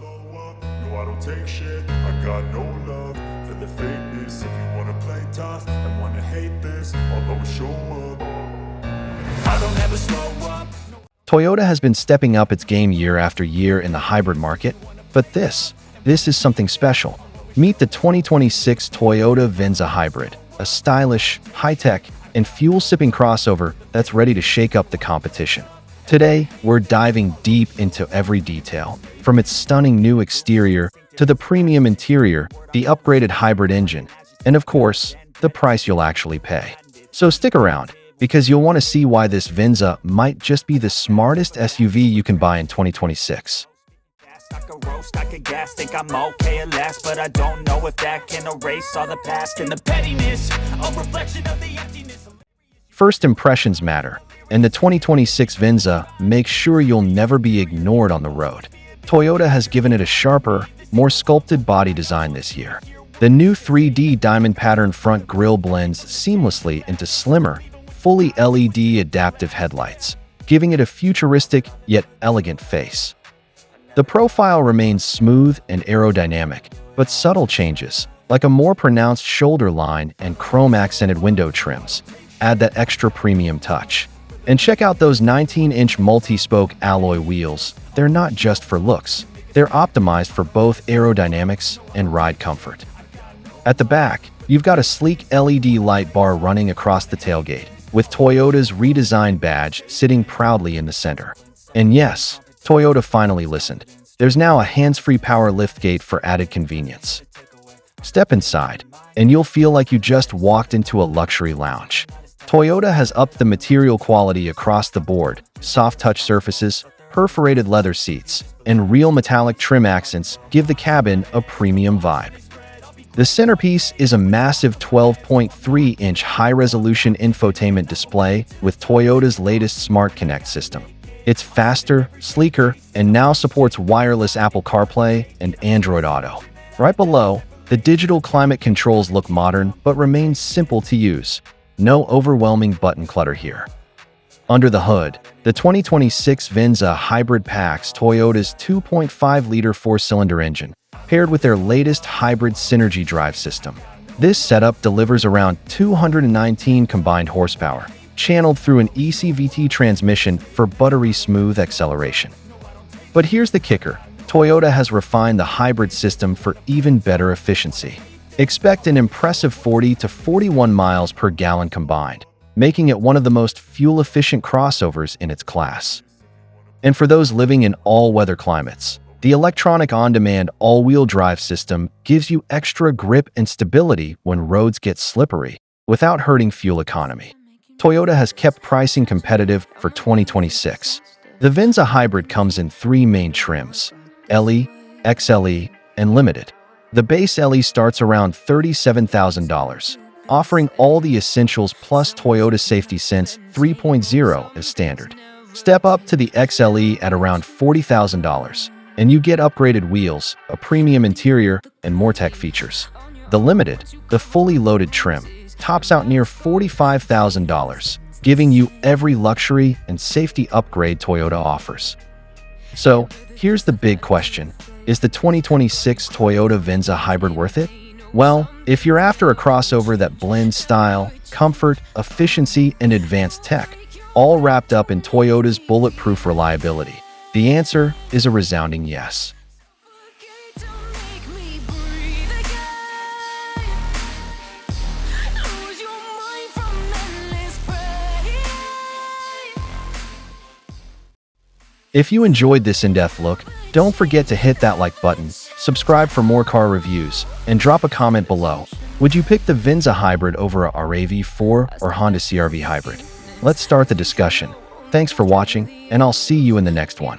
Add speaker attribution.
Speaker 1: No, I don't take shit. I got no love for the fakeness. If you wanna play tough and wanna hate this, I'll always show up. I don't ever slow up.
Speaker 2: Toyota has been stepping up its game year after year in the hybrid market, but this is something special. Meet the 2026 Toyota Venza Hybrid, a stylish, high-tech, and fuel-sipping crossover that's ready to shake up the competition. Today, we're diving deep into every detail, from its stunning new exterior to the premium interior, the upgraded hybrid engine, and of course, the price you'll actually pay. So stick around, because you'll want to see why this Venza might just be the smartest SUV you can buy in 2026.
Speaker 3: I could roast, I could gas, think I'm okay at last, but I don't know if that can erase all the past and the pettiness, a reflection of the emptiness.
Speaker 2: First impressions matter, and the 2026 Venza makes sure you'll never be ignored on the road. Toyota has given it a sharper, more sculpted body design this year. The new 3D diamond pattern front grille blends seamlessly into slimmer, fully LED adaptive headlights, giving it a futuristic yet elegant face. The profile remains smooth and aerodynamic, but subtle changes, like a more pronounced shoulder line and chrome-accented window trims, add that extra premium touch. And check out those 19-inch multi-spoke alloy wheels. They're not just for looks. They're optimized for both aerodynamics and ride comfort. At the back, you've got a sleek LED light bar running across the tailgate, with Toyota's redesigned badge sitting proudly in the center. And yes, Toyota finally listened. There's now a hands-free power liftgate for added convenience. Step inside, and you'll feel like you just walked into a luxury lounge. Toyota has upped the material quality across the board: soft touch surfaces, perforated leather seats, and real metallic trim accents give the cabin a premium vibe. The centerpiece is a massive 12.3-inch high-resolution infotainment display with Toyota's latest Smart Connect system. It's faster, sleeker, and now supports wireless Apple CarPlay and Android Auto. Right below, the digital climate controls look modern but remain simple to use. No overwhelming button clutter here. Under the hood, the 2026 Venza Hybrid packs Toyota's 2.5-liter four-cylinder engine, paired with their latest hybrid Synergy drive system. This setup delivers around 219 combined horsepower, channeled through an ECVT transmission for buttery smooth acceleration. But here's the kicker: Toyota has refined the hybrid system for even better efficiency. Expect an impressive 40 to 41 miles per gallon combined, making it one of the most fuel-efficient crossovers in its class. And for those living in all-weather climates, the electronic on-demand all-wheel drive system gives you extra grip and stability when roads get slippery, without hurting fuel economy. Toyota has kept pricing competitive for 2026. The Venza Hybrid comes in three main trims: LE, XLE, and Limited. The base LE starts around $37,000, offering all the essentials plus Toyota Safety Sense 3.0 as standard. Step up to the XLE at around $40,000, and you get upgraded wheels, a premium interior, and more tech features. The Limited, the fully loaded trim, tops out near $45,000, giving you every luxury and safety upgrade Toyota offers. So, here's the big question: is the 2026 Toyota Venza Hybrid worth it? Well, if you're after a crossover that blends style, comfort, efficiency, and advanced tech, all wrapped up in Toyota's bulletproof reliability, the answer is a resounding yes. If you enjoyed this in-depth look, don't forget to hit that like button, subscribe for more car reviews, and drop a comment below. Would you pick the Venza Hybrid over a RAV4 or Honda CR-V Hybrid? Let's start the discussion. Thanks for watching, and I'll see you in the next one.